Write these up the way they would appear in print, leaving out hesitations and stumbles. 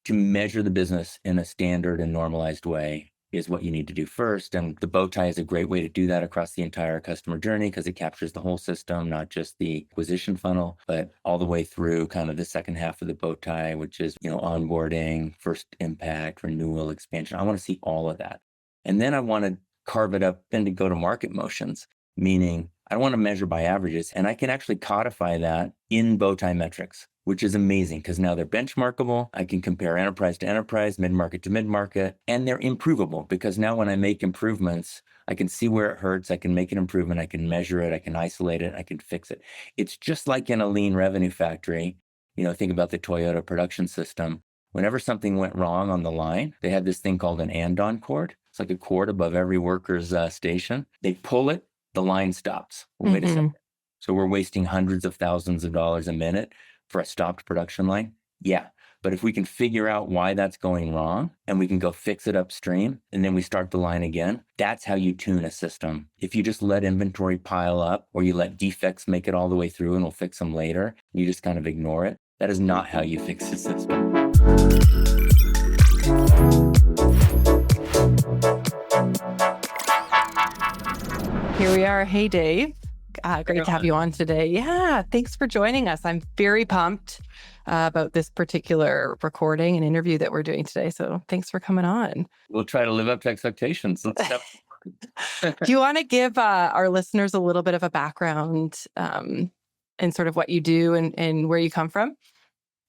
to measure the business in a standard and normalized way is what you need to do first. And the bow tie is a great way to do that across the entire customer journey because it captures the whole system, not just the acquisition funnel, but all the way through kind of the second half of the bow tie, which is, onboarding, first impact, renewal, expansion. I want to see all of that. And then I want to carve it up into go-to-market motions, meaning I want to measure by averages, and I can actually codify that in bow tie metrics, which is amazing because now they're benchmarkable. I can compare enterprise to enterprise, mid-market to mid-market, and they're improvable because now when I make improvements, I can see where it hurts. I can make an improvement. I can measure it. I can isolate it. I can fix it. It's just like in a lean revenue factory. Think about the Toyota production system. Whenever something went wrong on the line, they had this thing called an andon cord. It's like a cord above every worker's station. They pull it, the line stops. Well, wait a second. So we're wasting hundreds of thousands of dollars a minute for a stopped production line? Yeah. But if we can figure out why that's going wrong and we can go fix it upstream and then we start the line again, that's how you tune a system. If you just let inventory pile up or you let defects make it all the way through and we'll fix them later, you just kind of ignore it, that is not how you fix a system. Here we are. Hey, Dave. Great to have you on today. Yeah, thanks for joining us. I'm very pumped about this particular recording and interview that we're doing today. So thanks for coming on. We'll try to live up to expectations. Do you want to give our listeners a little bit of a background and sort of what you do and where you come from?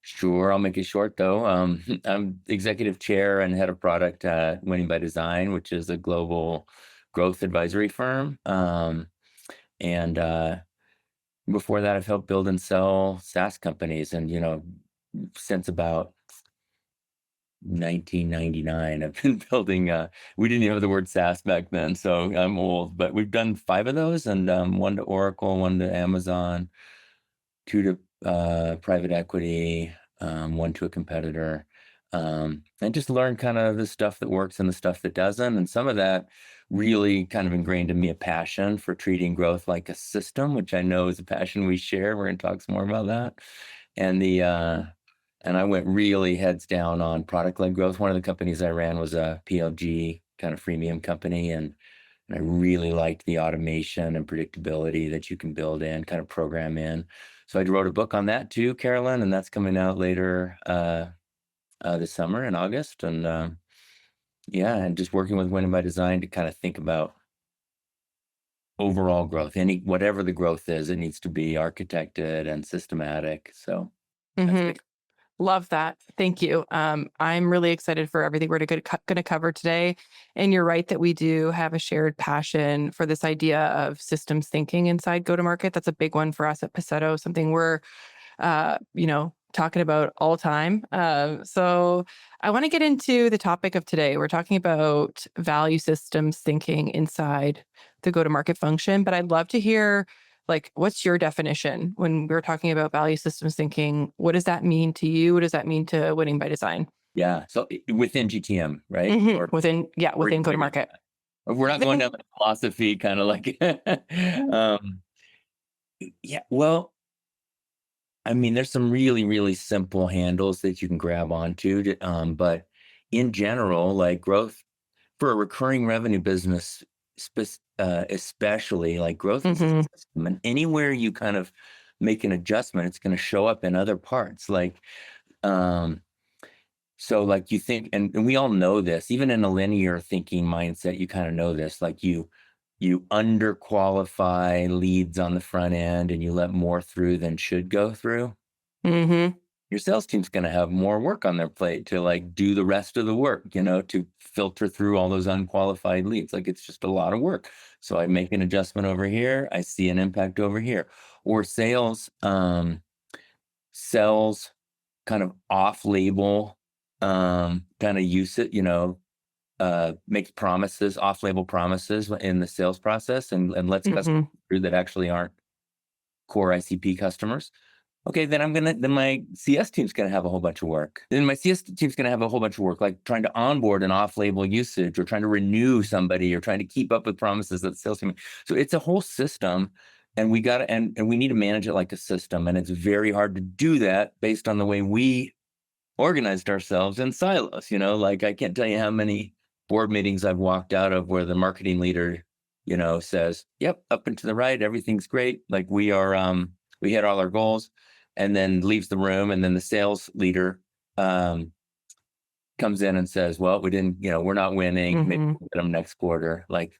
Sure. I'll make it short, though. I'm executive chair and head of product at Winning by Design, which is a global growth advisory firm. And before that, I've helped build and sell SaaS companies. And, since about 1999, I've been building, we didn't even have the word SaaS back then, so I'm old, but we've done 5 of those, and one to Oracle, one to Amazon, 2 to private equity, 1 to a competitor. And just learn kind of the stuff that works and the stuff that doesn't. And some of that really kind of ingrained in me a passion for treating growth like a system, which I know is a passion we share. We're going to talk some more about that. And and I went really heads down on product-led growth. One of the companies I ran was a PLG kind of freemium company. And I really liked the automation and predictability that you can build in, kind of program in. So I wrote a book on that too, Carolyn, and that's coming out later this summer in August. And and just working with Winning by Design to kind of think about overall growth. Whatever the growth is, it needs to be architected and systematic. So that's Love that. Thank you. I'm really excited for everything we're going to cover today. And you're right that we do have a shared passion for this idea of systems thinking inside go-to-market. That's a big one for us at Paceto, something we're, talking about all time. So I want to get into the topic of today. We're talking about value systems thinking inside the go-to-market function, but I'd love to hear, what's your definition when we're talking about value systems thinking? What does that mean to you? What does that mean to Winning by Design? Yeah. So within GTM, right? Mm-hmm. Or within go-to-market. We're not going down the philosophy kind of like, well, I mean, there's some really, really simple handles that you can grab onto, but in general, like growth for a recurring revenue business, especially like growth is a system, and anywhere you kind of make an adjustment, it's going to show up in other parts. So like you think, and we all know this, even in a linear thinking mindset, you kind of know this, like you underqualify leads on the front end and you let more through than should go through. Your sales team's going to have more work on their plate to like do the rest of the work, to filter through all those unqualified leads. Like it's just a lot of work. So I make an adjustment over here. I see an impact over here. Or sales sells kind of off-label kind of use it, makes promises, off-label promises in the sales process and lets customers through that actually aren't core ICP customers. Okay, then my CS team's going to have a whole bunch of work. Then my CS team's going to have a whole bunch of work, like trying to onboard an off-label usage or trying to renew somebody or trying to keep up with promises that the sales team. So it's a whole system, and we got to, and we need to manage it like a system. And it's very hard to do that based on the way we organized ourselves in silos. Like I can't tell you how many board meetings I've walked out of where the marketing leader, says, "Yep, up and to the right, everything's great. Like we hit all our goals," and then leaves the room, and then the sales leader comes in and says, "Well, we didn't, we're not winning. Maybe we'll get them next quarter." Like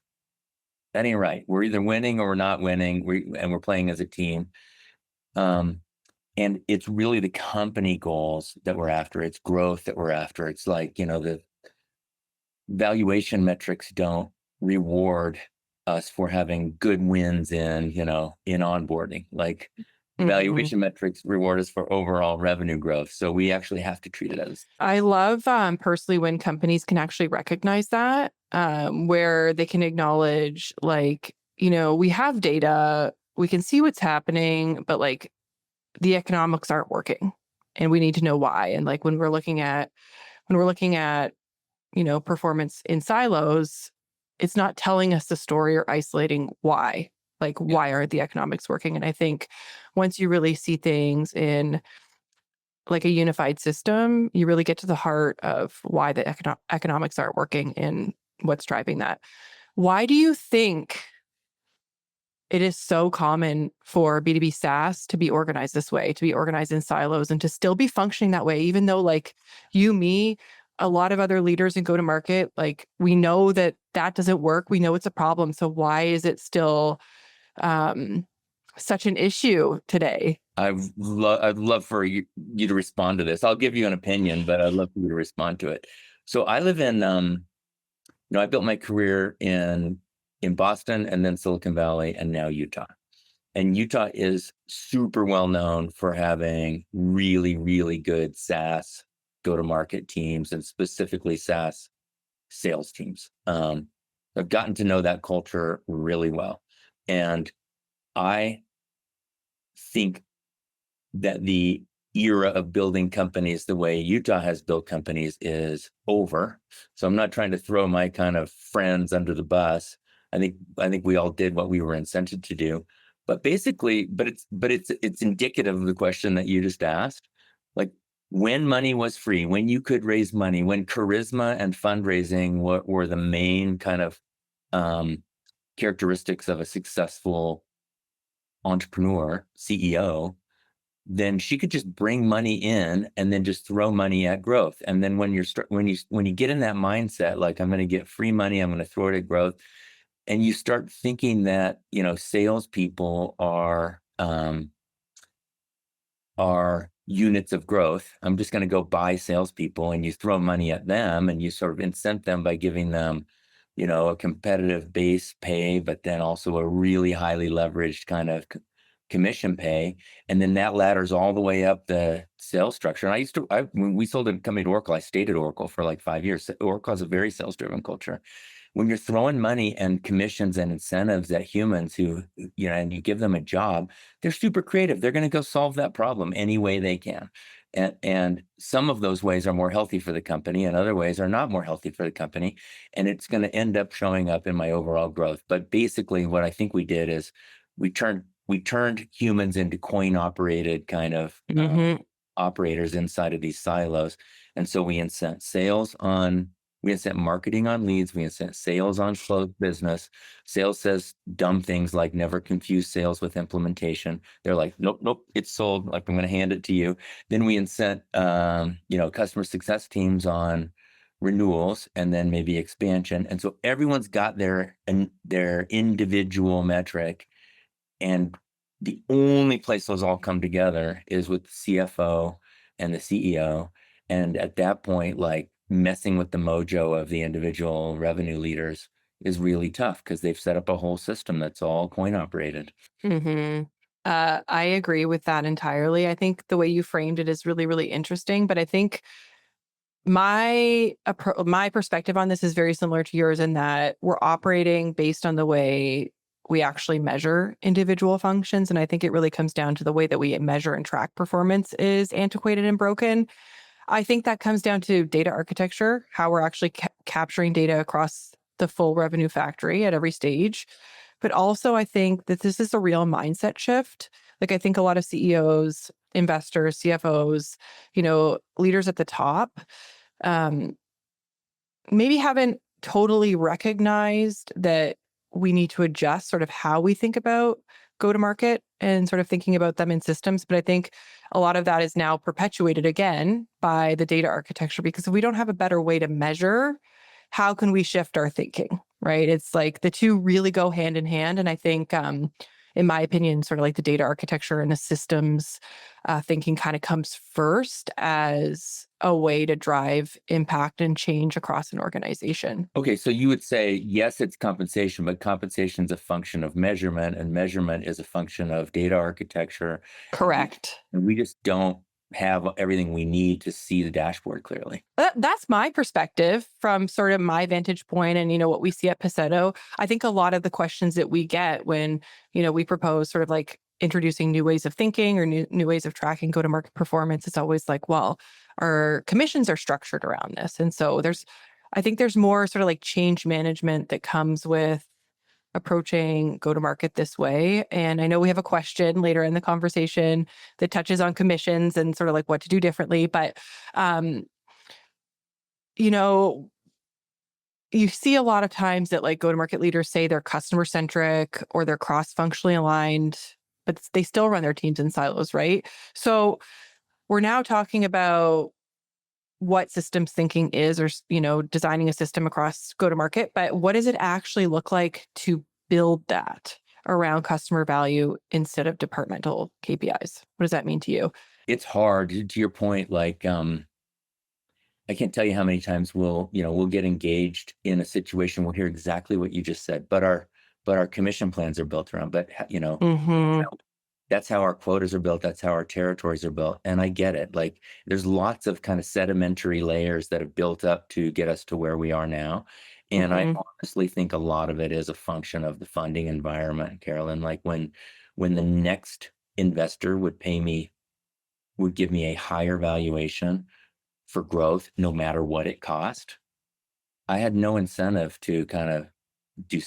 that ain't right. We're either winning or we're not winning. We're playing as a team. And it's really the company goals that we're after. It's growth that we're after. It's like, the valuation metrics don't reward us for having good wins in onboarding. Like valuation metrics reward us for overall revenue growth. So we actually have to treat it as. I love personally when companies can actually recognize that, where they can acknowledge, like, we have data, we can see what's happening, but like the economics aren't working and we need to know why. And like when we're looking at performance in silos, it's not telling us the story or isolating why. Like, why aren't the economics working? And I think once you really see things in like a unified system, you really get to the heart of why the economics aren't working and what's driving that. Why do you think it is so common for B2B SaaS to be organized this way, to be organized in silos and to still be functioning that way, even though like you, me, a lot of other leaders in go-to-market, like we know that doesn't work. We know it's a problem. So why is it still such an issue today? I'd love for you to respond to this. I'll give you an opinion, but I'd love for you to respond to it. So I live in, I built my career in Boston and then Silicon Valley and now Utah. And Utah is super well known for having really, really good SaaS go-to-market teams and specifically SaaS sales teams. I've gotten to know that culture really well. And I think that the era of building companies the way Utah has built companies is over. So I'm not trying to throw my kind of friends under the bus. I think we all did what we were incented to do. But basically, it's indicative of the question that you just asked. Like when money was free, when you could raise money, when charisma and fundraising were the main kind of characteristics of a successful entrepreneur, CEO, then she could just bring money in and then just throw money at growth. And then when you get in that mindset, like I'm going to get free money, I'm going to throw it at growth, and you start thinking that salespeople are units of growth. I'm just going to go buy salespeople, and you throw money at them, and you sort of incent them by giving them, a competitive base pay, but then also a really highly leveraged kind of commission pay, and then that ladders all the way up the sales structure. And when we sold a company to Oracle, I stayed at Oracle for like 5 years. Oracle has a very sales-driven culture. When you're throwing money and commissions and incentives at humans who, and you give them a job, they're super creative. They're going to go solve that problem any way they can. And some of those ways are more healthy for the company and other ways are not more healthy for the company. And it's going to end up showing up in my overall growth. But basically what I think we did is we turned humans into coin-operated kind of operators inside of these silos. And so we incent marketing on leads, we incent sales on closed business. Sales says dumb things like never confuse sales with implementation. They're like, nope, it's sold. Like I'm going to hand it to you. Then we incent, customer success teams on renewals and then maybe expansion. And so everyone's got their individual metric. And the only place those all come together is with the CFO and the CEO. And at that point, like messing with the mojo of the individual revenue leaders is really tough because they've set up a whole system that's all coin operated. I agree with that entirely. I think the way you framed it is really, really interesting. But I think my perspective on this is very similar to yours in that we're operating based on the way we actually measure individual functions. And I think it really comes down to the way that we measure and track performance is antiquated and broken. I think that comes down to data architecture, how we're actually capturing data across the full revenue factory at every stage. But also I think that this is a real mindset shift. Like I think a lot of CEOs investors, CFOs, leaders at the top, um, maybe haven't totally recognized that we need to adjust sort of how we think about go to market and sort of thinking about them in systems. But I think a lot of that is now perpetuated again by the data architecture, because if we don't have a better way to measure, how can we shift our thinking? Right. It's like the two really go hand in hand. And I think, in my opinion, sort of like the data architecture and the systems thinking kind of comes first as a way to drive impact and change across an organization. Okay, so you would say, yes, it's compensation, but compensation is a function of measurement, and measurement is a function of data architecture. Correct. And we just don't have everything we need to see the dashboard clearly. That's my perspective from sort of my vantage point and, what we see at Paceto. I think a lot of the questions that we get when, we propose sort of like introducing new ways of thinking or new ways of tracking go-to-market performance, it's always like, well, our commissions are structured around this. And so I think there's more sort of like change management that comes with approaching go-to-market this way. And I know we have a question later in the conversation that touches on commissions and sort of like what to do differently. But, you know, you see a lot of times that like go-to-market leaders say they're customer-centric or they're cross-functionally aligned, but they still run their teams in silos, right? So we're now talking about what systems thinking is, or designing a system across go to market, but what does it actually look like to build that around customer value instead of departmental KPIs? What does that mean to you? It's hard, to your point. Like, I can't tell you how many times we'll get engaged in a situation. We'll hear exactly what you just said, but our commission plans are built around. But Mm-hmm. that's how our quotas are built. That's how our territories are built. And I get it. Like, there's lots of kind of sedimentary layers that have built up to get us to where we are now. And I Mm-hmm. honestly think a lot of it is a function of the funding environment, Carolyn. Like, when the next investor would give me a higher valuation for growth, no matter what it cost, I had no incentive to kind of do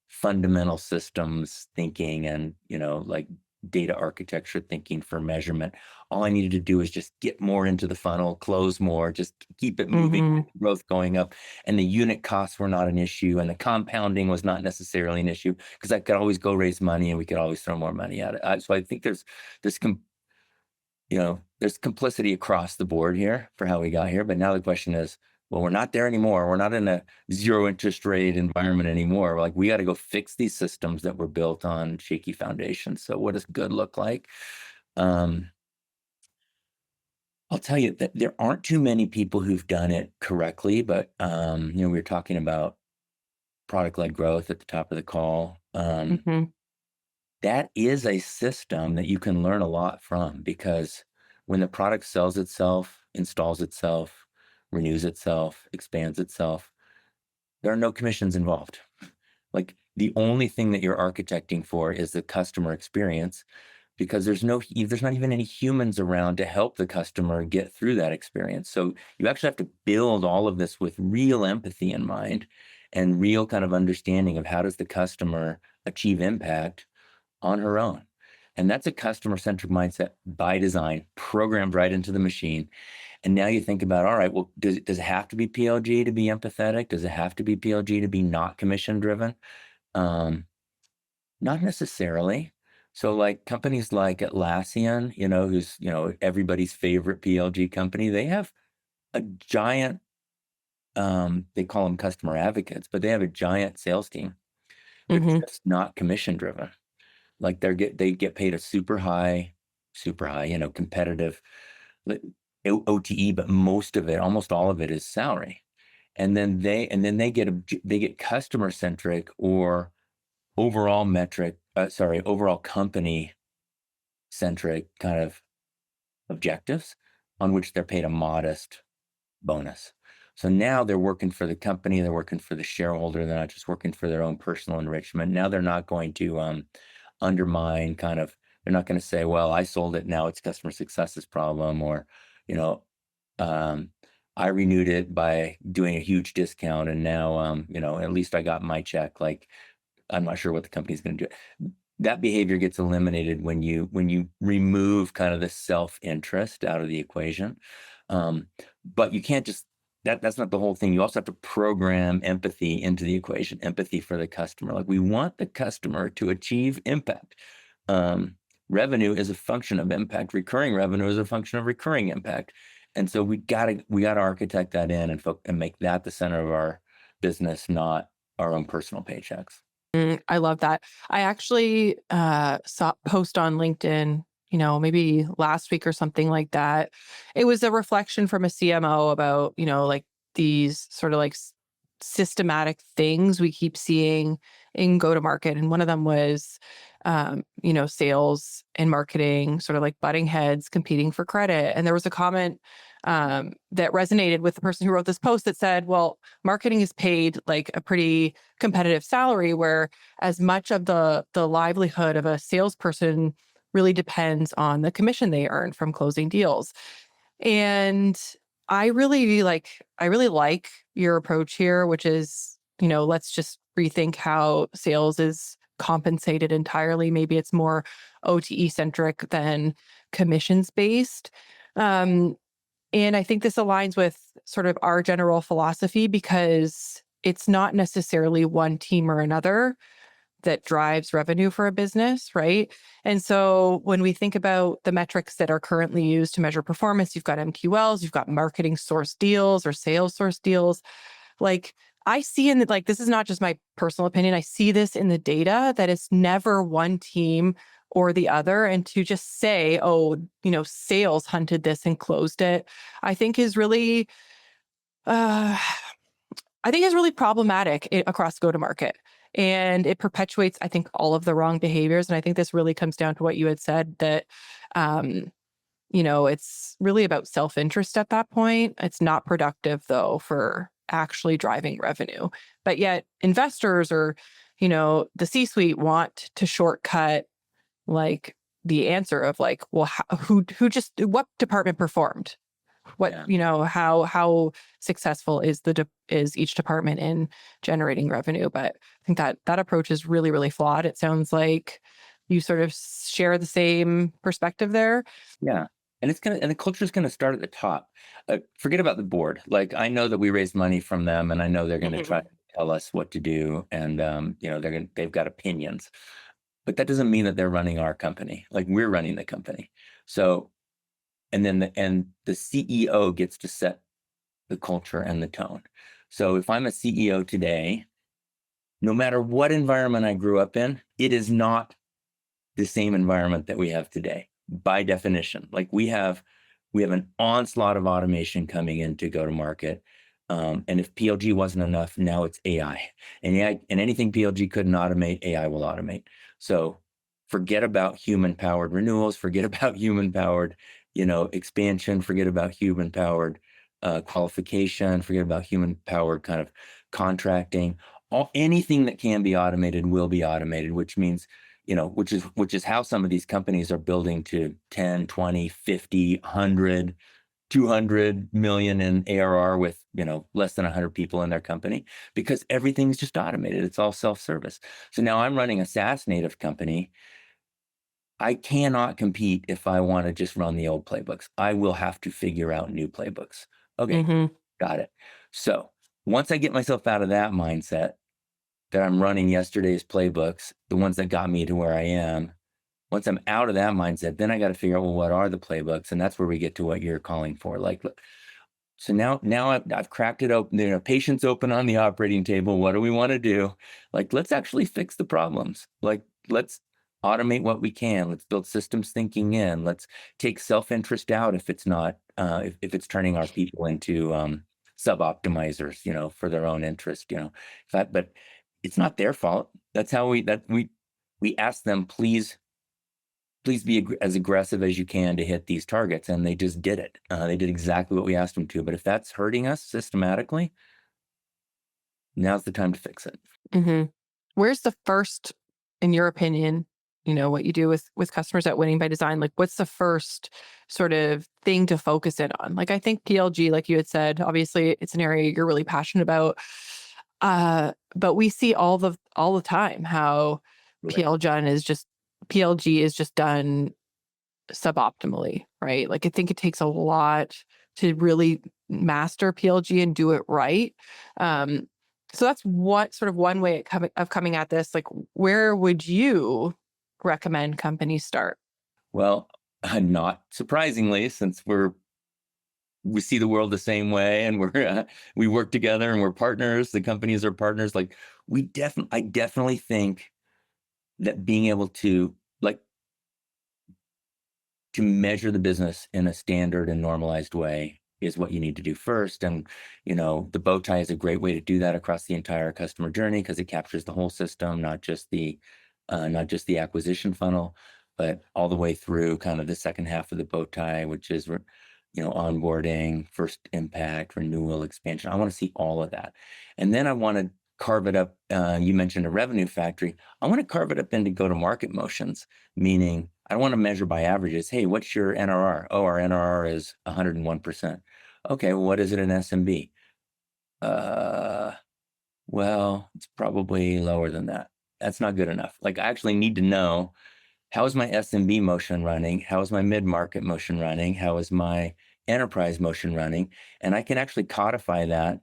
fundamental systems thinking and, like data architecture thinking for measurement. All I needed to do is just get more into the funnel, close more, just keep it moving, Mm-hmm. growth going up. And the unit costs were not an issue. And the compounding was not necessarily an issue, because I could always go raise money and we could always throw more money at it. So I think there's there's complicity across the board here for how we got here. But now the question is, well, we're not there anymore. We're not in a zero interest rate environment anymore. Like, we got to go fix these systems that were built on shaky foundations. So what does good look like? I'll tell you that there aren't too many people who've done it correctly, but we were talking about product-led growth at the top of the call. Mm-hmm. That is a system that you can learn a lot from, because when the product sells itself, installs itself, renews itself, expands itself, there are no commissions involved. Like, the only thing that you're architecting for is the customer experience, because there's not even any humans around to help the customer get through that experience. So you actually have to build all of this with real empathy in mind and real kind of understanding of how does the customer achieve impact on her own. And that's a customer-centric mindset by design, programmed right into the machine. And now you think about, all right, well, does it have to be PLG to be empathetic? Does it have to be PLG to be not commission driven? Not necessarily. So like companies like Atlassian, who's, everybody's favorite PLG company, they have a giant, they call them customer advocates, but they have a giant sales team. They're Mm-hmm. just not commission driven. Like, they get paid a super high, competitive OTE, but almost all of it is salary. And then they get customer centric or overall company centric kind of objectives, on which they're paid a modest bonus. So now they're working for the company, they're working for the shareholder, they're not just working for their own personal enrichment. Now they're not going to undermine they're not going to say, well, I sold it, now it's customer success's problem, or, you know, um, I renewed it by doing a huge discount, and now, at least I got my check. Like, I'm not sure what the company's going to do. that behavior gets eliminated when you remove kind of the self-interest out of the equation. But you can't just that's not the whole thing. You also have to program empathy into the equation, empathy for the customer. Like we want the customer to achieve impact. Revenue is a function of impact. Recurring revenue is a function of recurring impact. And so we gotta architect that in and make that the center of our business, not our own personal paychecks. I love that. I actually saw a post on LinkedIn, maybe last week or something like that. It was a reflection from a CMO about, like these sort of like systematic things we keep seeing in go to market. And one of them was, sales and marketing sort of like butting heads, competing for credit. And there was a comment that resonated with the person who wrote this post that said, well, marketing is paid like a pretty competitive salary, where as much of the livelihood of a salesperson really depends on the commission they earn from closing deals. And I really like your approach here, which is, let's just rethink how sales is compensated entirely. Maybe it's more OTE centric than commissions based. Um, and I think this aligns with sort of our general philosophy, because it's not necessarily one team or another that drives revenue for a business, right? And so when we think about the metrics that are currently used to measure performance, you've got MQLs, you've got marketing source deals or sales source deals. Like I see in the, like, this is not just my personal opinion. I see this in the data that it's never one team or the other. And to just say, oh, sales hunted this and closed it, I think is really, uh, problematic across go-to-market. And it perpetuates, I think, all of the wrong behaviors. And I think this really comes down to what you had said, that, it's really about self-interest at that point. It's not productive, though, for actually driving revenue. But yet investors or, the C-suite want to shortcut like the answer of like, well, what department performed? What, Yeah. how successful is each department in generating revenue? But I think that approach is really, really flawed. It sounds like you sort of share the same perspective there. Yeah. And the culture is gonna start at the top. Forget about the board. Like I know that we raised money from them, and I know they're gonna try Mhm. to tell us what to do, and they've got opinions, but that doesn't mean that they're running our company. Like we're running the company. So, and then the CEO gets to set the culture and the tone. So if I'm a CEO today, no matter what environment I grew up in, it is not the same environment that we have today by definition. Like we have an onslaught of automation coming in to go to market. And if PLG wasn't enough, now it's AI. And AI, and anything PLG couldn't automate, AI will automate. So forget about human powered renewals, forget about human powered, expansion, forget about human powered qualification, forget about human powered kind of contracting. Anything that can be automated will be automated, which means, which is how some of these companies are building to 10, 20, 50, 100, 200 million in ARR with, less than 100 people in their company, because everything's just automated. It's all self-service. So now I'm running a SaaS native company. I cannot compete if I want to just run the old playbooks. I will have to figure out new playbooks. Okay, Hmm. got it. So once I get myself out of that mindset, that I'm running yesterday's playbooks, the ones that got me to where I am. Once I'm out of that mindset, then I got to figure out, well, what are the playbooks? And that's where we get to what you're calling for. Like, look, so now I've cracked it open. Patience open on the operating table. What do we want to do? Like, let's actually fix the problems. Like, let's automate what we can. Let's build systems thinking in. Let's take self-interest out if it's not, if it's turning our people into sub-optimizers, for their own interest, but it's not their fault. That's how we ask them, please be as aggressive as you can to hit these targets. And they just did it. They did exactly what we asked them to. But if that's hurting us systematically, now's the time to fix it. Hmm. Where's the first, in your opinion, what you do with customers at Winning by Design? Like, what's the first sort of thing to focus in on? Like, I think PLG, like you had said, obviously it's an area you're really passionate about. But we see all the time how Right. PLG is just PLG is just done suboptimally, right? Like I think it takes a lot to really master PLG and do it right. So that's what sort of one way of coming at this. Like, where would you recommend companies start? Well, not surprisingly, since we see the world the same way, and we work together and we're partners. The companies are partners. Like I definitely think that being able to like to measure the business in a standard and normalized way is what you need to do first. And, the bow tie is a great way to do that across the entire customer journey because it captures the whole system, not just the acquisition funnel, but all the way through kind of the second half of the bow tie, which is, onboarding, first impact, renewal, expansion. I want to see all of that. And then I want to carve it up. You mentioned a revenue factory. I want to carve it up into go-to-market motions, meaning I don't want to measure by averages. Hey, what's your NRR? Oh, our NRR is 101%. Okay, well, what is it in SMB? Well, it's probably lower than that. That's not good enough. Like, I actually need to know, how is my SMB motion running? How is my mid-market motion running? How is my enterprise motion running? And I can actually codify that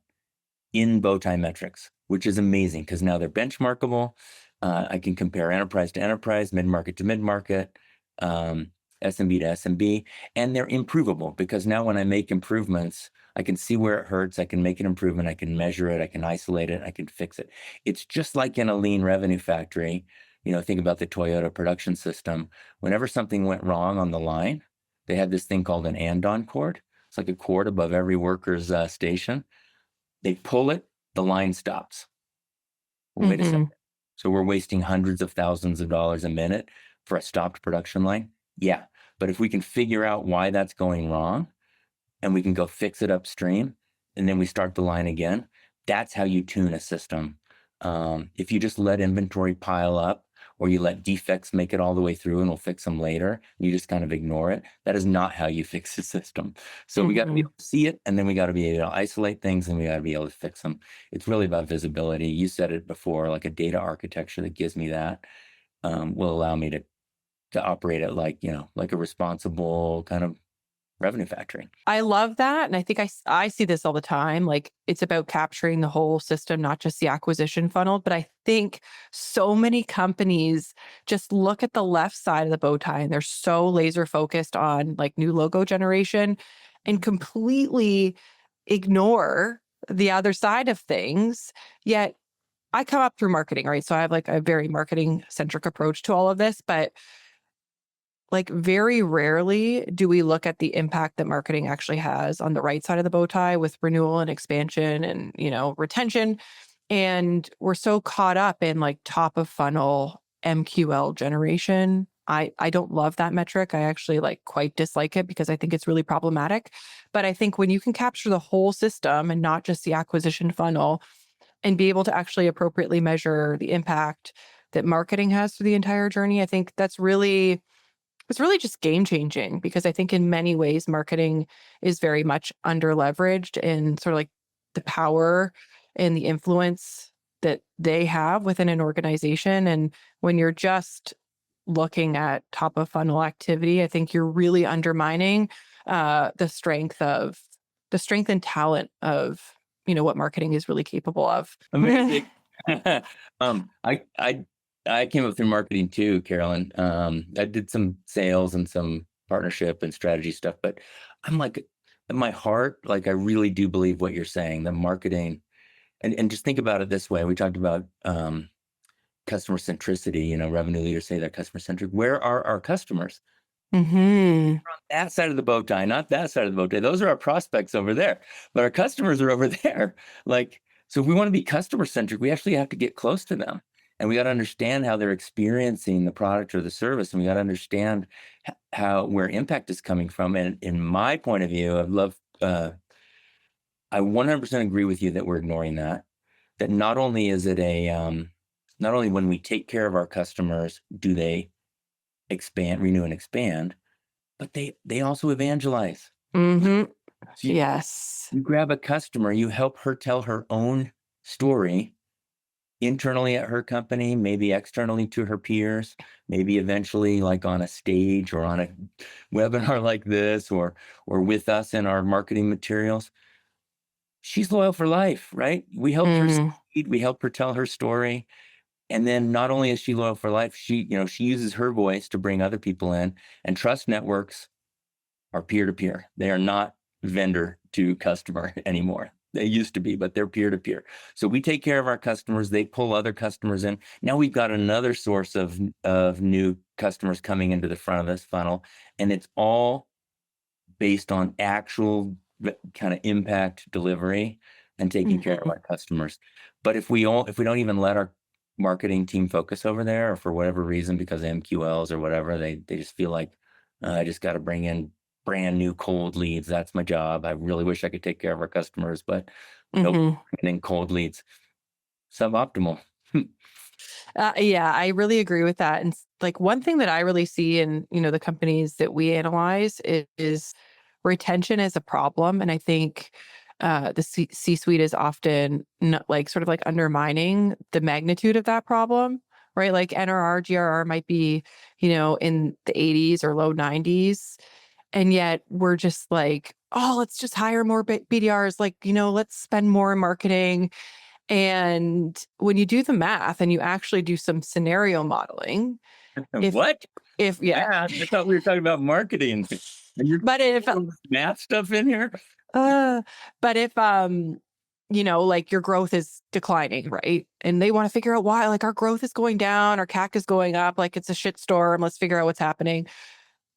in bowtie metrics, which is amazing because now they're benchmarkable. I can compare enterprise to enterprise, mid-market to mid-market, SMB to SMB, and they're improvable because now when I make improvements, I can see where it hurts. I can make an improvement. I can measure it. I can isolate it. I can fix it. It's just like in a lean revenue factory. Think about the Toyota production system. Whenever something went wrong on the line, they had this thing called an andon cord. It's like a cord above every worker's station. They pull it, the line stops. Well, wait a second. So we're wasting hundreds of thousands of dollars a minute for a stopped production line? Yeah. But if we can figure out why that's going wrong and we can go fix it upstream and then we start the line again, that's how you tune a system. If you just let inventory pile up or you let defects make it all the way through and we'll fix them later, you just kind of ignore it. That is not how you fix a system. So we got to be able to see it, and then we got to be able to isolate things, and we got to be able to fix them. It's really about visibility. You said it before, like a data architecture that gives me that will allow me to operate it like a responsible kind of revenue factory. I love that. And I think I see this all the time. Like it's about capturing the whole system, not just the acquisition funnel. But I think so many companies just look at the left side of the bow tie and they're so laser focused on like new logo generation and completely ignore the other side of things. Yet I come up through marketing, right? So I have like a very marketing centric approach to all of this, but like very rarely do we look at the impact that marketing actually has on the right side of the bow tie with renewal and expansion and, retention. And we're so caught up in like top of funnel MQL generation. I don't love that metric. I actually like quite dislike it because I think it's really problematic. But I think when you can capture the whole system and not just the acquisition funnel and be able to actually appropriately measure the impact that marketing has for the entire journey, I think it's really just game changing because I think in many ways, marketing is very much under leveraged in sort of like the power and the influence that they have within an organization. And when you're just looking at top of funnel activity, I think you're really undermining the strength and talent of, what marketing is really capable of. Amazing. I came up through marketing too, Carolyn. I did some sales and some partnership and strategy stuff, but I'm like, in my heart, like I really do believe what you're saying, the marketing, and just think about it this way. We talked about customer centricity, revenue leaders say they're customer centric. Where are our customers? On that side of the bow tie, not that side of the bow tie. Those are our prospects over there, but our customers are over there. Like, so if we want to be customer centric, we actually have to get close to them, and we got to understand how they're experiencing the product or the service, and we got to understand how where impact is coming from. And in my point of view, I 100% agree with you that we're ignoring that. That not only is it not only when we take care of our customers do they expand, renew, and expand, but they also evangelize. So Yes. you grab a customer, you help her tell her own story, internally at her company, maybe externally to her peers, maybe eventually like on a stage or on a webinar like this, or with us in our marketing materials. She's loyal for life, right? We helped her Mm, succeed, we helped her tell her story. And then not only is she loyal for life, she uses her voice to bring other people in. And trust networks are peer to peer. They are not vendor to customer anymore. They used to be, but they're peer to peer. So we take care of our customers. They pull other customers in. Now we've got another source of new customers coming into the front of this funnel, and it's all based on actual kind of impact delivery and taking care of mhm, our customers. But if we don't even let our marketing team focus over there, or for whatever reason, because of MQLs or whatever, they just feel like I just got to bring in brand new cold leads. That's my job. I really wish I could take care of our customers, but nope, mhm. bringing in cold leads, suboptimal. Yeah, I really agree with that. And like one thing that I really see in, the companies that we analyze is retention is a problem. And I think the C-suite is often like sort of like undermining the magnitude of that problem, right? Like NRR, GRR might be, in the 80s or low 90s. And yet we're just like, oh, let's just hire more BDRs. Like, let's spend more in marketing. And when you do the math and you actually do some scenario modeling, if What? yeah, Math? I thought we were talking about marketing. And you're but if throwing math stuff in here? uh but if like your growth is declining, right? And they want to figure out why, like our growth is going down, our CAC is going up, like it's a shit storm. Let's figure out what's happening.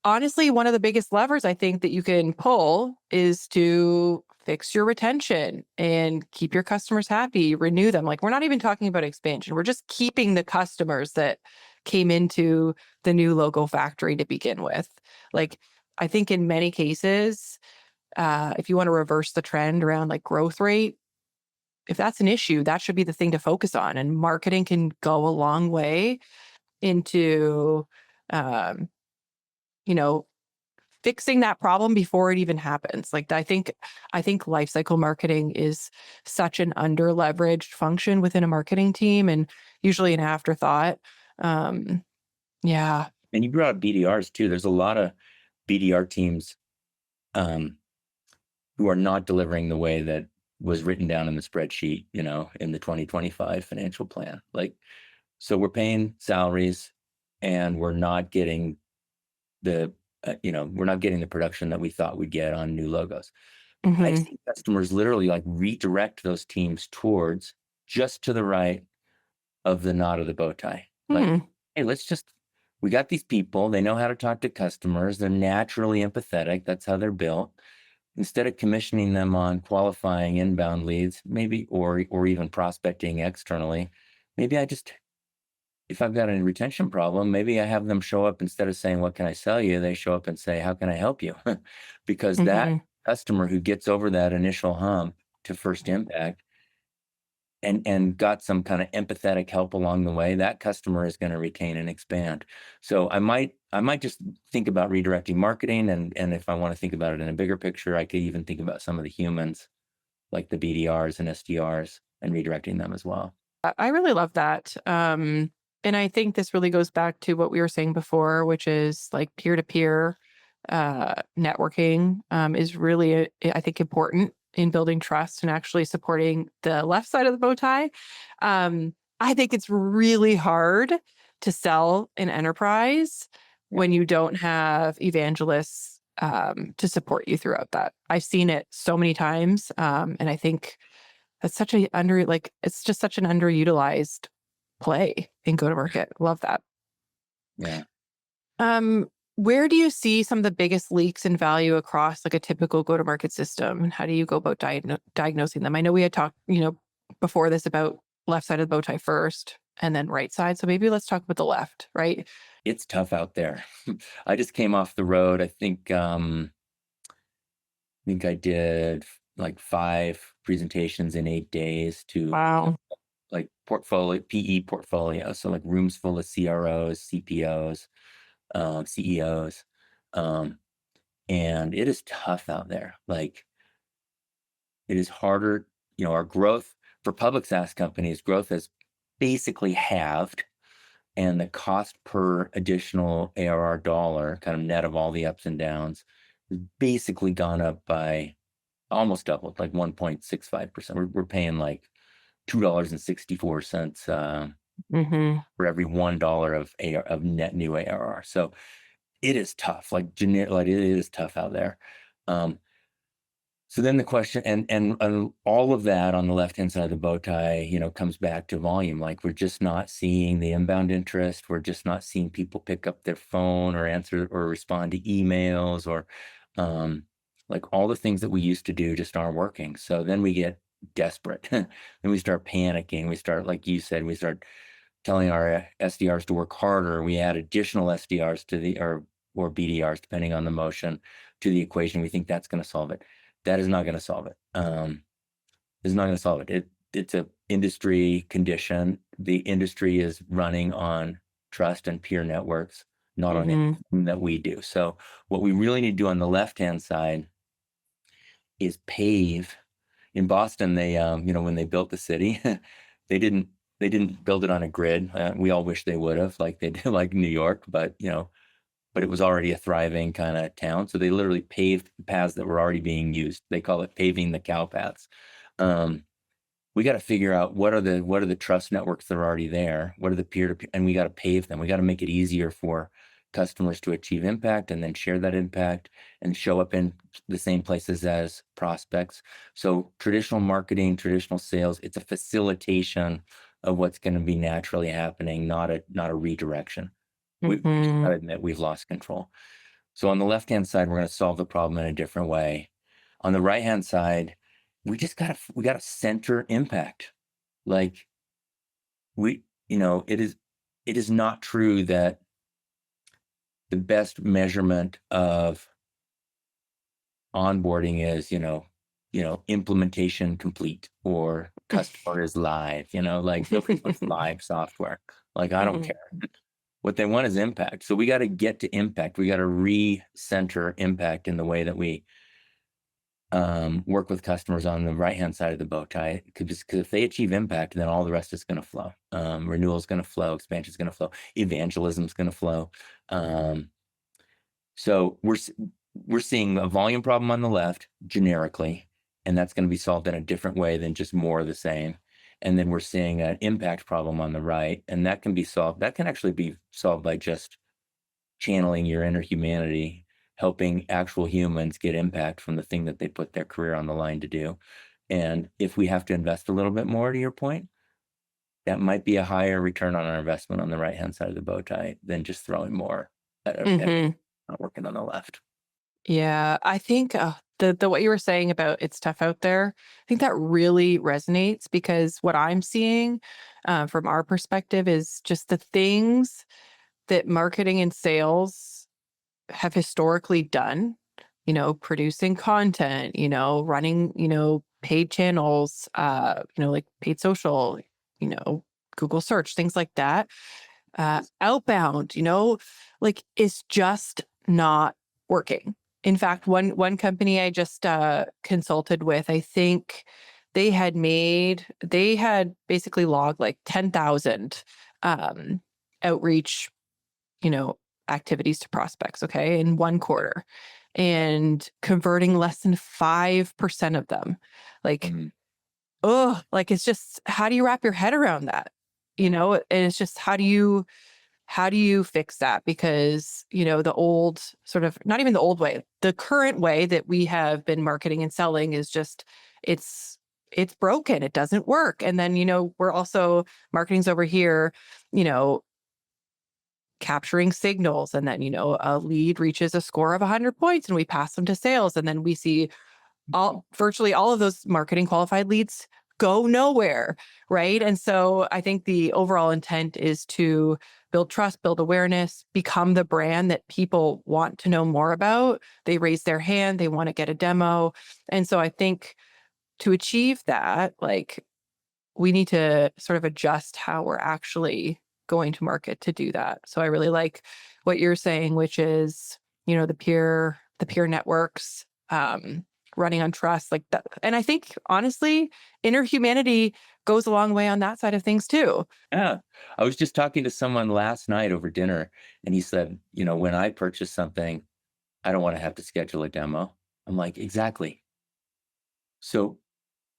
Honestly, one of the biggest levers I think that you can pull is to fix your retention and keep your customers happy, renew them. Like we're not even talking about expansion. We're just keeping the customers that came into the new logo factory to begin with. Like I think in many cases, if you want to reverse the trend around like growth rate, if that's an issue, that should be the thing to focus on. And marketing can go a long way into um, you know, fixing that problem before it even happens. Like I think lifecycle marketing is such an under leveraged function within a marketing team and usually an afterthought. Um, yeah. And you brought up BDRs too. There's a lot of BDR teams um, who are not delivering the way that was written down in the spreadsheet, in the 2025 financial plan. Like, so we're paying salaries and we're not getting we're not getting the production that we thought we'd get on new logos. I've Hmm. seen customers literally like redirect those teams towards just to the right of the knot of the bow tie. Like, Hmm. hey, we got these people, they know how to talk to customers, they're naturally empathetic, that's how they're built. Instead of commissioning them on qualifying inbound leads, maybe, or even prospecting externally, maybe if I've got a retention problem, maybe I have them show up instead of saying, "What can I sell you?" They show up and say, "How can I help you?" Because that Hmm. customer who gets over that initial hump to first impact and got some kind of empathetic help along the way, that customer is going to retain and expand. So I might just think about redirecting marketing, and if I want to think about it in a bigger picture, I could even think about some of the humans like the BDRs and SDRs and redirecting them as well. I really love that. And I think this really goes back to what we were saying before, which is like peer to peer networking is really, I think, important in building trust and actually supporting the left side of the bow tie. I think it's really hard to sell an enterprise Yeah. when you don't have evangelists to support you throughout that. I've seen it so many times, and I think that's such a it's just such an underutilized play in go to market. Love that. Yeah. Um, where do you see some of the biggest leaks in value across like a typical go to market system? And how do you go about diagnosing them? I know we had talked, before this about left side of the bow tie first and then right side. So maybe let's talk about the left, right? It's tough out there. I just came off the road. I think I did like 5 presentations in 8 days to Wow. like portfolio PE portfolio. So like rooms full of CROs, CPOs, CEOs. Um, and it is tough out there. Like it is harder, our growth for public SaaS companies, growth has basically halved, and the cost per additional ARR dollar, kind of net of all the ups and downs, has basically gone up by almost doubled, like 1.65%. We're paying like $2.64 for every $1 of net new ARR. So it is tough, like it is tough out there. So then the question, and all of that on the left-hand side of the bow tie, comes back to volume. Like, we're just not seeing the inbound interest. We're just not seeing people pick up their phone or answer or respond to emails, or like all the things that we used to do just aren't working. So then we get desperate. Then we start panicking. We start, like you said, we start telling our SDRs to work harder. We add additional SDRs to or BDRs, depending on the motion, to the equation. We think that's going to solve it. That is not going to solve it. It's not going to solve it. It's a industry condition. The industry is running on trust and peer networks, not on anything that we do. So what we really need to do on the left-hand side is pave. In Boston, they, when they built the city, they didn't build it on a grid. We all wish they would have, like they did, like New York, but it was already a thriving kind of town. So they literally paved paths that were already being used. They call it paving the cow paths. We got to figure out what are the trust networks that are already there. What are the peer-to-peer, and we got to pave them. We got to make it easier for customers to achieve impact and then share that impact and show up in the same places as prospects. So traditional marketing, traditional sales, it's a facilitation of what's going to be naturally happening, not a redirection. We've got to admit we've lost control. So on the left-hand side, we're going to solve the problem in a different way. On the right-hand side, we got to center impact. Like, it is not true that the best measurement of onboarding is, implementation complete or customer is live, like nobody wants live software. Like, I don't care. What they want is impact. So we got to get to impact. We got to recenter impact in the way that we work with customers on the right-hand side of the bow tie. Because if they achieve impact, then all the rest is going to flow. Renewal is going to flow. Expansion is going to flow. Evangelism is going to flow. So we're seeing a volume problem on the left generically, and that's going to be solved in a different way than just more of the same. And then we're seeing an impact problem on the right, and that can be solved. That can actually be solved by just channeling your inner humanity, helping actual humans get impact from the thing that they put their career on the line to do. And if we have to invest a little bit more, to your point, that might be a higher return on our investment on the right-hand side of the bow tie than just throwing more at not working on the left. Yeah, I think the what you were saying about it's tough out there, I think that really resonates, because what I'm seeing from our perspective is just the things that marketing and sales have historically done, producing content, running, paid channels, like paid social, Google search, things like that. Outbound, like, is just not working. In fact, one company I just consulted with, I think they had basically logged like 10,000 outreach, activities to prospects, okay, in one quarter, and converting less than 5% of them. Like, like, it's just, how do you wrap your head around that? And it's just, how do you fix that? Because, the old sort of, not even the old way, the current way that we have been marketing and selling is just, it's broken. It doesn't work. And then, we're also, marketing's over here, capturing signals. And then, a lead reaches a score of 100 points and we pass them to sales. And then we see virtually all of those marketing qualified leads go nowhere, right? And so I think the overall intent is to build trust, build awareness, become the brand that people want to know more about. They raise their hand, they want to get a demo. And so I think to achieve that, like, we need to sort of adjust how we're actually going to market to do that. So I really like what you're saying, which is, the peer networks, running on trust, like that. And I think, honestly, inner humanity goes a long way on that side of things too. Yeah. I was just talking to someone last night over dinner, and he said, when I purchase something, I don't want to have to schedule a demo. I'm like, exactly. So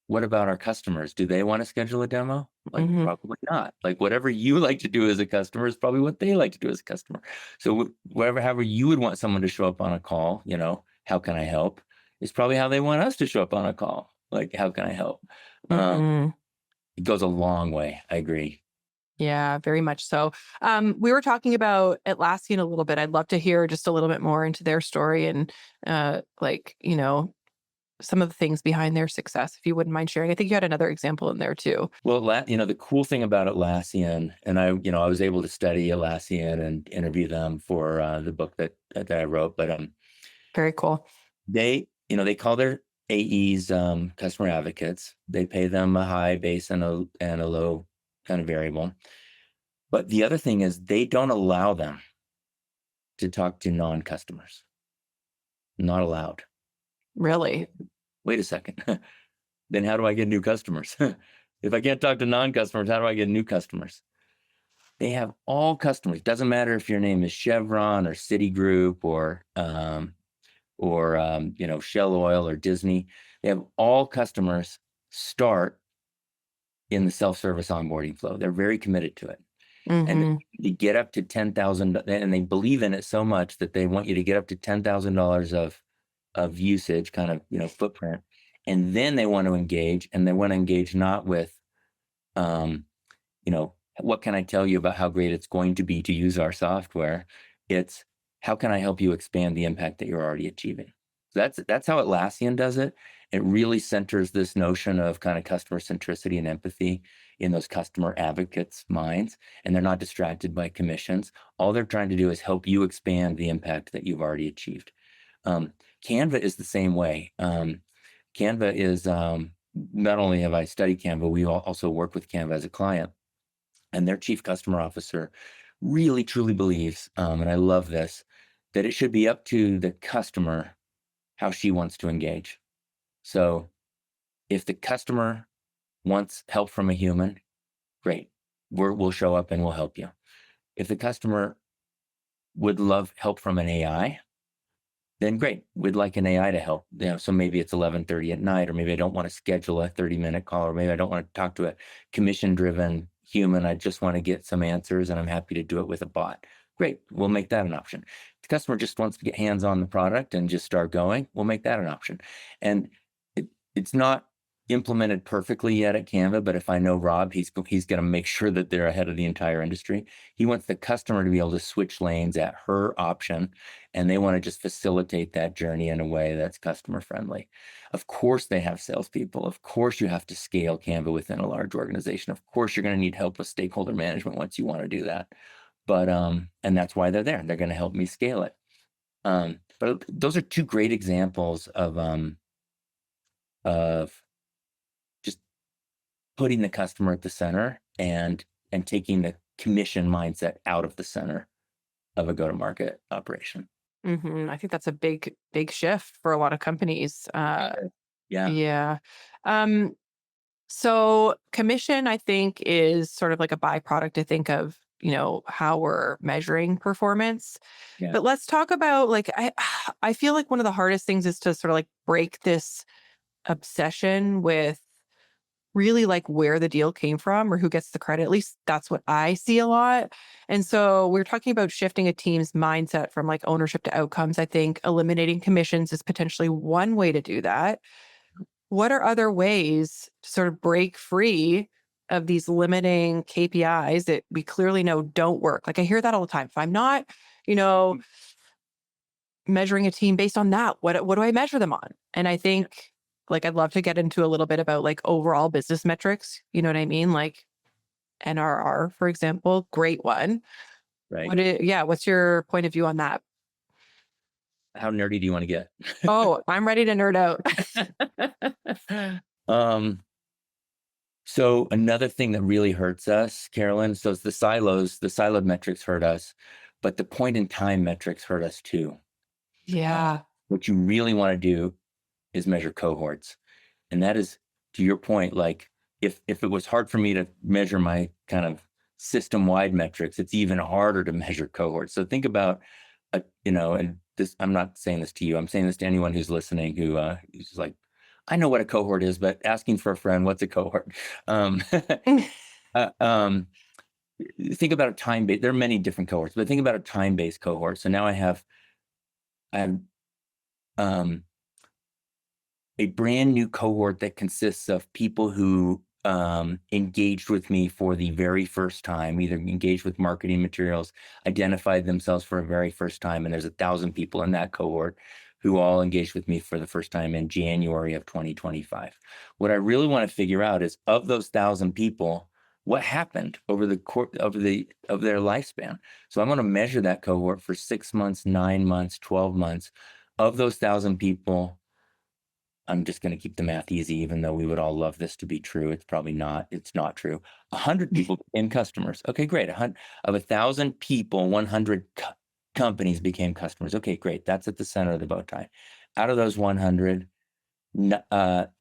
what about our customers? Do they want to schedule a demo? Like, Hmm. probably not. Like, whatever you like to do as a customer is probably what they like to do as a customer. So however you would want someone to show up on a call, how can I help? Is probably how they want us to show up on a call. Like, how can I help? Um, Hmm. it goes a long way. I agree. Yeah, very much so. We were talking about Atlassian a little bit. I'd love to hear just a little bit more into their story and some of the things behind their success, if you wouldn't mind sharing. I think you had another example in there too. Well, the cool thing about Atlassian, and I was able to study Atlassian and interview them for the book that I wrote, but Very cool. they call their AEs customer advocates. They pay them a high base and a low kind of variable. But the other thing is they don't allow them to talk to non-customers. Not allowed. Really? Wait a second. Then how do I get new customers? If I can't talk to non-customers, how do I get new customers? They have all customers. Doesn't matter if your name is Chevron or Citigroup or Shell Oil or Disney. They have all customers start in the self-service onboarding flow. They're very committed to it. And Hmm. they get up to 10,000, and they believe in it so much that they want you to get up to $10,000 of usage, kind of, footprint. And then they want to engage, and they want to engage not with, what can I tell you about how great it's going to be to use our software? It's how can I help you expand the impact that you're already achieving? So that's how Atlassian does it. It really centers this notion of kind of customer centricity and empathy in those customer advocates' minds, and they're not distracted by commissions. All they're trying to do is help you expand the impact that you've already achieved. Um, Canva is the same way. Canva is not only have I studied Canva, we also work with Canva as a client, and their chief customer officer really truly believes, and I love this, that it should be up to the customer how she wants to engage. So if the customer wants help from a human, great. We'll show up and we'll help you. If the customer would love help from an AI, then great. We'd like an AI to help. So maybe it's 11:30 at night, or maybe I don't want to schedule a 30-minute call, or maybe I don't want to talk to a commission-driven human. I just want to get some answers, and I'm happy to do it with a bot. Great. We'll make that an option. If the customer just wants to get hands on the product and just start going, we'll make that an option. And it's not implemented perfectly yet at Canva, but if I know Rob, he's going to make sure that they're ahead of the entire industry. He wants the customer to be able to switch lanes at her option, and they want to just facilitate that journey in a way that's customer friendly. Of course, they have salespeople. Of course, you have to scale Canva within a large organization. Of course, you're going to need help with stakeholder management once you want to do that. But and that's why they're there. They're going to help me scale it. But those are two great examples of just putting the customer at the center and taking the commission mindset out of the center of a go-to-market operation. I think that's a big shift for a lot of companies. Yeah. Yeah. Um, so commission, I think, is sort of like a byproduct to think of, how we're measuring performance. Yeah. But let's talk about like I feel like one of the hardest things is to sort of like break this obsession with really like where the deal came from or who gets the credit. At least that's what I see a lot. And so we're talking about shifting a team's mindset from like ownership to outcomes. I think eliminating commissions is potentially one way to do that. What are other ways to sort of break free of these limiting KPIs that we clearly know don't work? Like I hear that all the time. If I'm not, you know, measuring a team based on that, what do I measure them on? And I think like I'd love to get into a little bit about like overall business metrics. You know what I mean? Like NRR, for example, great one. Right. What's your point of view on that? How nerdy do you want to get? Oh, I'm ready to nerd out. um, so another thing that really hurts us, Carolyn, so it's the siloed metrics hurt us, but the point in time metrics hurt us too. Yeah. What you really want to do is measure cohorts. And that is, to your point, like if it was hard for me to measure my kind of system-wide metrics, it's even harder to measure cohorts. So think about, and this, I'm not saying this to you, I'm saying this to anyone who's listening who's like, I know what a cohort is, but asking for a friend, what's a cohort? Um, uh, um, think about a time-based, there are many different cohorts, but think about a time-based cohort. So now I have um, a brand new cohort that consists of people who engaged with me for the very first time, either engaged with marketing materials, identified themselves for a very first time. And there's 1,000 people in that cohort who all engaged with me for the first time in January of 2025. What I really want to figure out is, of those 1,000 people, what happened over the course of their lifespan. So I'm going to measure that cohort for 6 months, 9 months, 12 months. Of those 1,000 people, I'm just going to keep the math easy, even though we would all love this to be true. It's probably not. It's not true. 100 people became customers. Okay, great. Of 1,000 people, 100 companies became customers. Okay, great. That's at the center of the bow tie. Out of those 100,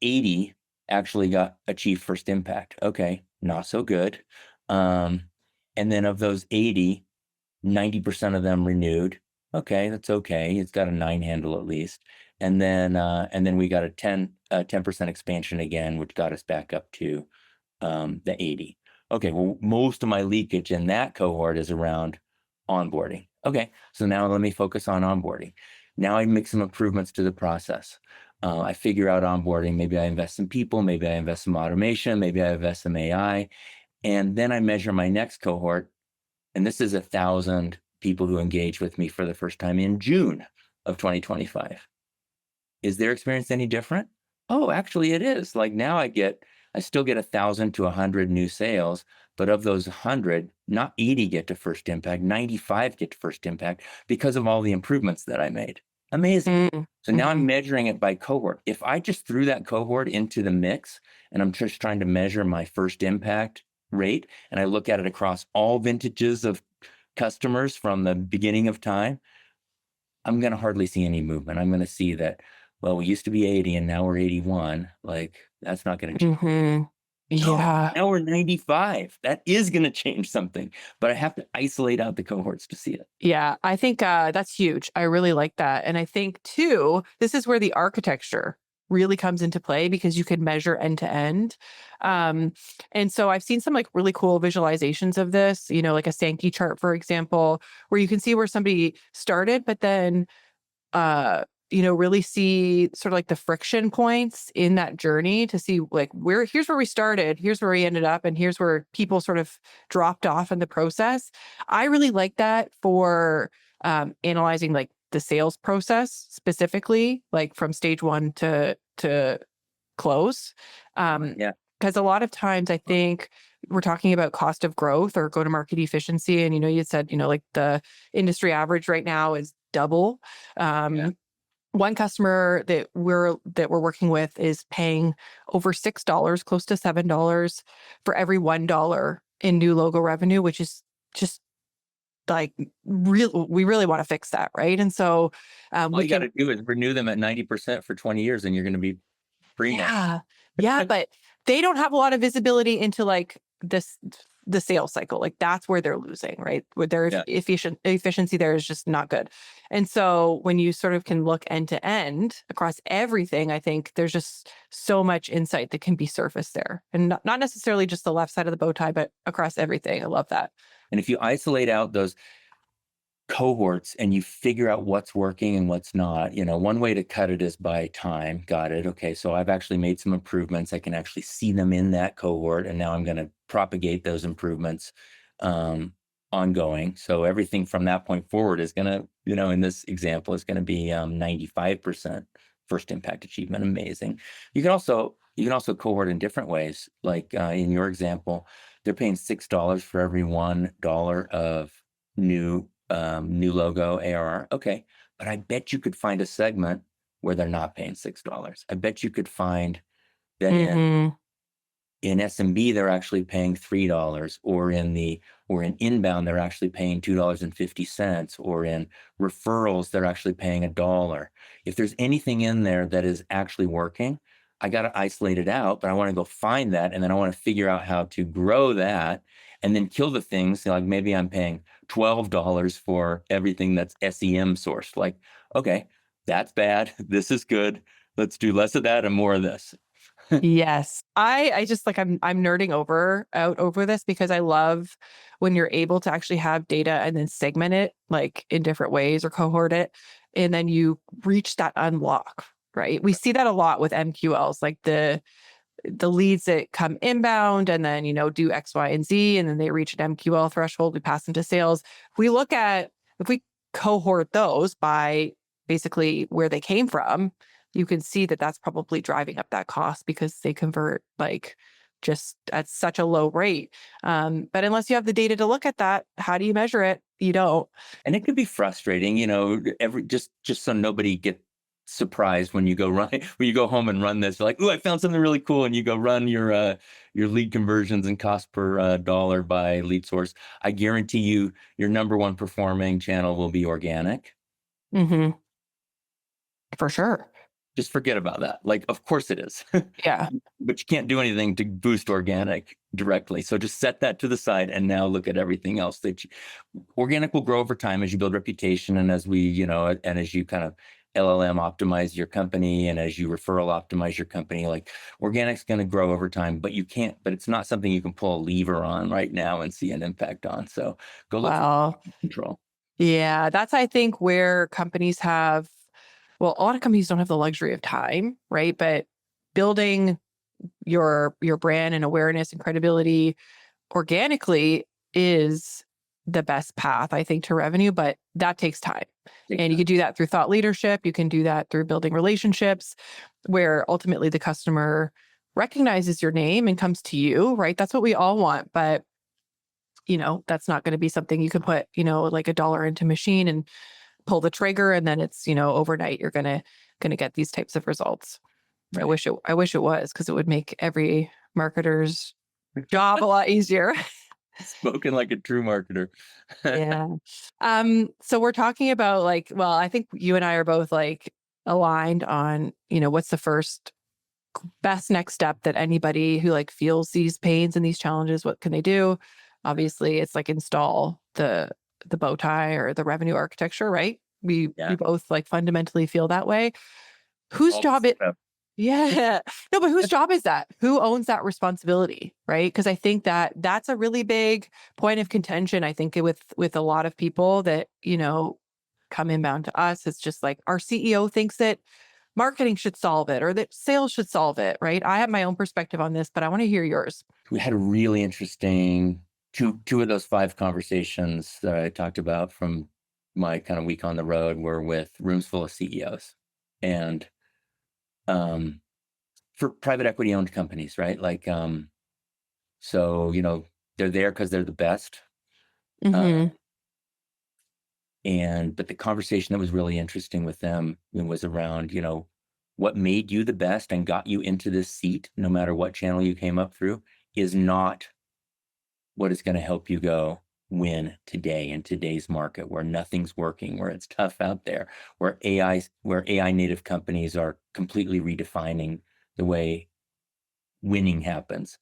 80 actually got achieved first impact. Okay, not so good. And then of those 80, 90% of them renewed. Okay, that's okay. It's got a 9 handle at least. And then we got a 10% expansion again, which got us back up to the 80. Okay, well, most of my leakage in that cohort is around onboarding. Okay, so now let me focus on onboarding. Now I make some improvements to the process. I figure out onboarding. Maybe I invest in people. Maybe I invest in automation. Maybe I invest in AI. And then I measure my next cohort. And this is 1,000 people who engage with me for the first time in June of 2025. Is their experience any different? Oh, actually it is. Like now I still get 1,000 to 100 new sales, but of those 100, not 80 get to first impact, 95 get to first impact because of all the improvements that I made. Amazing. So now I'm measuring it by cohort. If I just threw that cohort into the mix and I'm just trying to measure my first impact rate, and I look at it across all vintages of customers from the beginning of time, I'm going to hardly see any movement. I'm going to see that, well, we used to be 80 and now we're 81. Like, that's not going to change. No, Yeah. now we're 95. That is going to change something, but I have to isolate out the cohorts to see it. Yeah, I think that's huge. I really like that. And I think too, this is where the architecture really comes into play because you can measure end to end. And so I've seen some like really cool visualizations of this, like a Sankey chart, for example, where you can see where somebody started, but then really see sort of like the friction points in that journey to see like here's where we started, here's where we ended up, and here's where people sort of dropped off in the process. I really like that for analyzing like the sales process specifically, like from stage 1 to close. Yeah. Because a lot of times I think we're talking about cost of growth or go-to-market efficiency. And, you said, like the industry average right now is double. Yeah. One customer that we're working with is paying over $6, close to $7 for every $1 in new logo revenue, which is just like we really want to fix that, right? And so All you got to do is renew them at 90% for 20 years and you're going to be free. Yeah, but they don't have a lot of visibility into like the sales cycle. Like that's where they're losing, right? Where their efficiency there is just not good. And so when you sort of can look end to end across everything, I think there's just so much insight that can be surfaced there. And not necessarily just the left side of the bow tie, but across everything. I love that. And if you isolate out those cohorts and you figure out what's working and what's not, one way to cut it is by time. Got it. Okay. So I've actually made some improvements. I can actually see them in that cohort. And now I'm going to propagate those improvements ongoing. So everything from that point forward is going to, in this example, is going to be 95% first impact achievement. Amazing. You can also cohort in different ways. Like in your example, they're paying $6 for every $1 of new logo ARR. Okay. But I bet you could find a segment where they're not paying $6. I bet you could find that in SMB, they're actually paying $3, or in inbound, they're actually paying $2.50, or in referrals, they're actually paying $1. If there's anything in there that is actually working, I got to isolate it out, but I want to go find that. And then I want to figure out how to grow that and then kill the things. Like maybe I'm paying $12 for everything that's SEM sourced. Like, okay, that's bad. This is good. Let's do less of that and more of this. Yes. I just like I'm nerding out over this because I love when you're able to actually have data and then segment it like in different ways or cohort it. And then you reach that unlock, right? We see that a lot with MQLs, like the leads that come inbound and then, do X, Y, and Z, and then they reach an MQL threshold, we pass them to sales. If we cohort those by basically where they came from, you can see that that's probably driving up that cost because they convert like just at such a low rate. But unless you have the data to look at that, how do you measure it? You don't. And it could be frustrating, every just so nobody get surprised when you go run when you go home and run this. Like, oh, I found something really cool, and you go run your lead conversions and cost per dollar by lead source. I guarantee you, your number one performing channel will be organic. Hmm. For sure. Just forget about that. Like, of course it is. Yeah. But you can't do anything to boost organic directly. So just set that to the side and now look at everything else organic will grow over time as you build reputation and as and as you kind of LLM optimize your company and as you referral optimize your company. Like, organic's going to grow over time, but but it's not something you can pull a lever on right now and see an impact on. So go look for Well, control. yeah, that's I think where companies have, well, a lot of companies don't have the luxury of time, right? But building your brand and awareness and credibility organically is the best path, I think, to revenue, but that takes time. Takes And you time. can do that through thought leadership. You can do that through building relationships where ultimately the customer recognizes your name and comes to you, right? That's what we all want. But that's not going to be something you can put, like a dollar into machine and pull the trigger and then it's, overnight you're gonna get these types of results. I Right. wish it was because it would make every marketer's job a lot easier. Spoken like a true marketer. Yeah. So we're talking about like, well, I think you and I are both like aligned on, what's the first best next step that anybody who like feels these pains and these challenges, what can they do? Obviously, it's like install the bow tie or the revenue architecture, right? We Yeah. both like fundamentally feel that way. Whose All the job it stuff. Yeah. No, but whose job is that? Who owns that responsibility, right? Because I think that that's a really big point of contention. I think with a lot of people that, come inbound to us. It's just like our CEO thinks that marketing should solve it or that sales should solve it, right? I have my own perspective on this, but I want to hear yours. We had a really interesting two of those five conversations that I talked about from my kind of week on the road were with rooms full of CEOs and um, for private equity owned companies, right? Like, so they're there because they're the best. Uh, Hmm. but the conversation that was really interesting with them was around what made you the best and got you into this seat, no matter what channel you came up through, is not what is going to help you go win today in today's market where nothing's working, where it's tough out there, where AI native companies are completely redefining the way winning happens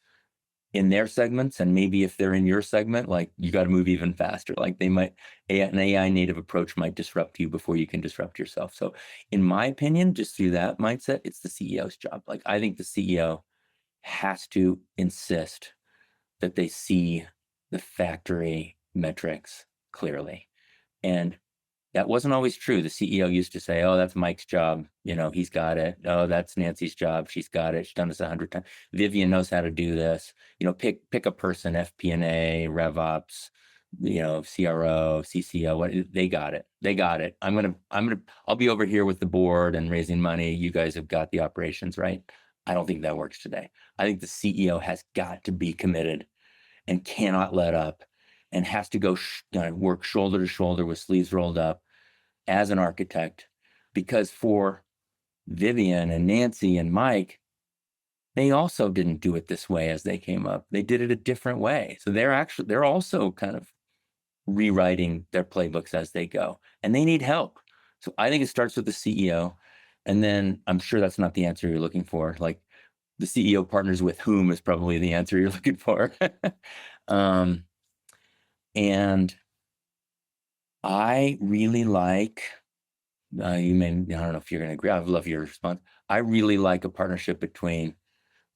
in their segments. And maybe if they're in your segment, like, you got to move even faster. Like, an AI native approach might disrupt you before you can disrupt yourself. So in my opinion, just through that mindset, it's the CEO's job. Like, I think the CEO has to insist that they see the factory metrics clearly. And that wasn't always true. The CEO used to say, "Oh, that's Mike's job. He's got it. Oh, that's Nancy's job. She's got it. She's done this 100 times. Vivian knows how to do this. Pick a person, FP&A, RevOps, CRO, CCO. What they got it. They got it. I'll be over here with the board and raising money. You guys have got the operations, right?" I don't think that works today. I think the CEO has got to be committed and cannot let up and has to go work shoulder to shoulder with sleeves rolled up as an architect, because for Vivian and Nancy and Mike, they also didn't do it this way as they came up. They did it a different way. So they're also kind of rewriting their playbooks as they go, and they need help. So I think it starts with the CEO. And then I'm sure that's not the answer you're looking for. Like the CEO partners with whom is probably the answer you're looking for. um, and I really like, I don't know if you're going to agree. I'd love your response. I really like a partnership between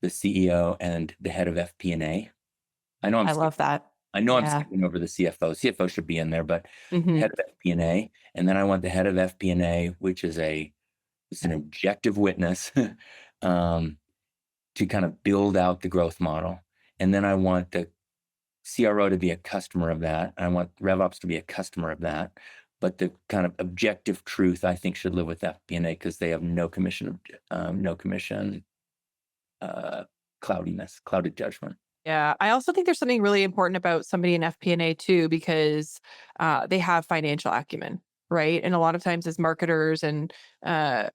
the CEO and the head of FP&A. I know I'm I love that. I know I'm Yeah. skipping over the CFO. CFO should be in there, but Hmm. head of FP&A, and then I want the head of FP&A, which is it's an objective witness, um, to kind of build out the growth model, and then I want the CRO to be a customer of that. I want RevOps to be a customer of that, but the kind of objective truth I think should live with FP&A because they have no commission, clouded judgment. Yeah. I also think there's something really important about somebody in FP&A too, because they have financial acumen, right? And a lot of times as marketers and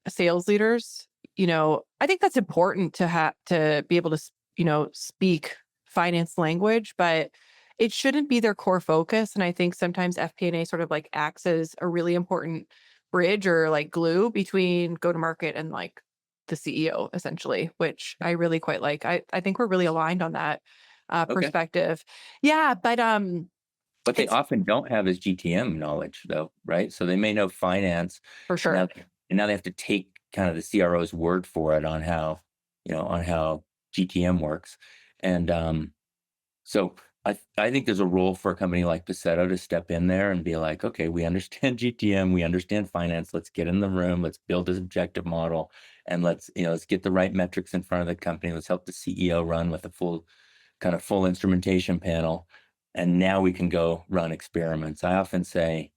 sales leaders, I think that's important to have to be able to, speak finance language, but it shouldn't be their core focus. And I think sometimes FP&A sort of like acts as a really important bridge or like glue between go to market and like the CEO essentially, which I really quite like. I think we're really aligned on that Okay. perspective. Yeah, but What they it's often don't have is GTM knowledge, though, right? So they may know finance, for and sure. now they have to take kind of the CRO's word for it on how, on how GTM works. And so I think there's a role for a company like Paceto to step in there and be like, okay, we understand GTM, we understand finance. Let's get in the room, let's build this objective model, and let's get the right metrics in front of the company. Let's help the CEO run with a full instrumentation panel. And now we can go run experiments. I often say,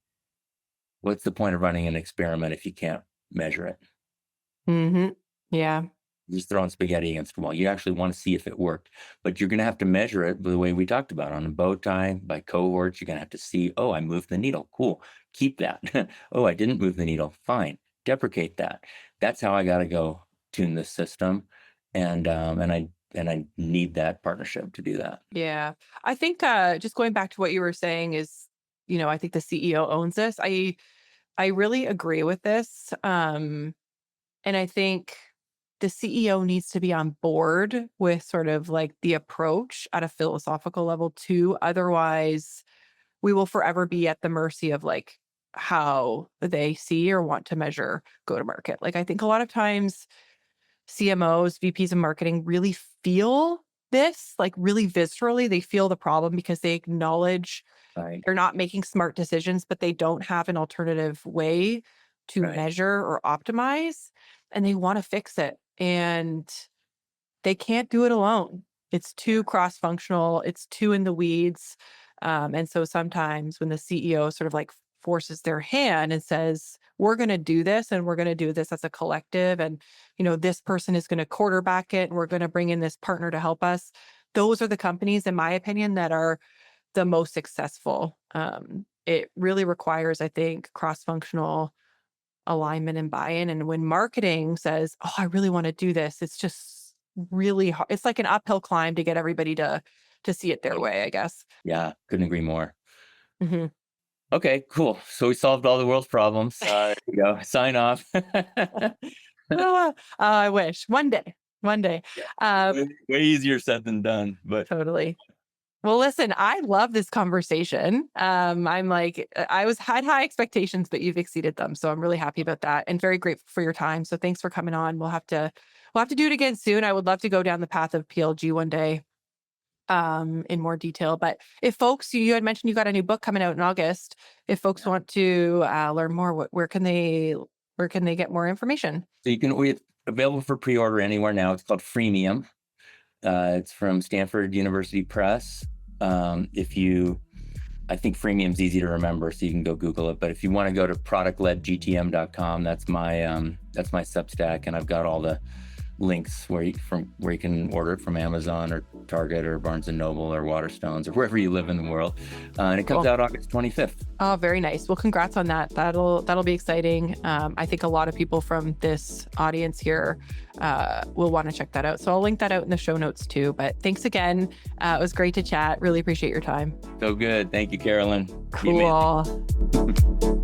what's the point of running an experiment if you can't measure it? Hmm. Yeah. You're just throwing spaghetti against the wall. You actually want to see if it worked, but you're going to have to measure it the way we talked about on a bow tie by cohorts. You're going to have to see, oh, I moved the needle. Cool. Keep that. Oh, I didn't move the needle. Fine. Deprecate that. That's how I got to go tune this system. And I need that partnership to do that. Yeah. I think just going back to what you were saying is, I think the CEO owns this. I really agree with this. And I think the CEO needs to be on board with sort of like the approach at a philosophical level too. Otherwise, we will forever be at the mercy of like how they see or want to measure go to market. Like I think a lot of times CMOs, VPs of marketing really feel this, like really viscerally. They feel the problem because they acknowledge Right. they're not making smart decisions, but they don't have an alternative way to Right. measure or optimize, and they want to fix it. And they can't do it alone. It's Yeah. too cross-functional, it's too in the weeds. And so sometimes when the CEO sort of like forces their hand and says, we're going to do this and we're going to do this as a collective. And, this person is going to quarterback it and we're going to bring in this partner to help us. Those are the companies, in my opinion, that are the most successful. It really requires, I think, cross-functional alignment and buy-in. And when marketing says, "Oh, I really want to do this," it's just really hard. It's like an uphill climb to get everybody to see it their Right. way, I guess. Yeah. Couldn't agree more. Hmm. Okay, cool. So we solved all the world's problems. There you go. Sign off. I wish one day, one day. Yeah. Uh, Way easier said than done, but totally. Well, listen, I love this conversation. I'm like, I had high expectations, but you've exceeded them. So I'm really happy about that and very grateful for your time. So thanks for coming on. We'll have to do it again soon. I would love to go down the path of PLG one day, in more detail. But if folks, you had mentioned you got a new book coming out in August. If folks yeah. want to learn more, where can they get more information? So it's available for pre-order anywhere now. It's called Freemium. It's from Stanford University Press. I think Freemium's easy to remember, so you can go Google it. But if you want to go to productledgtm.com, that's my Substack, and I've got all the links where you can order it from Amazon or Target or Barnes and Noble or Waterstones or wherever you live in the world. And it comes Cool. out August 25th. Oh, very nice. Well, congrats on that. That'll be exciting. I think a lot of people from this audience here will want to check that out. So I'll link that out in the show notes too. But thanks again. It was great to chat. Really appreciate your time. So good. Thank you, Carolyn. You made it. Cool.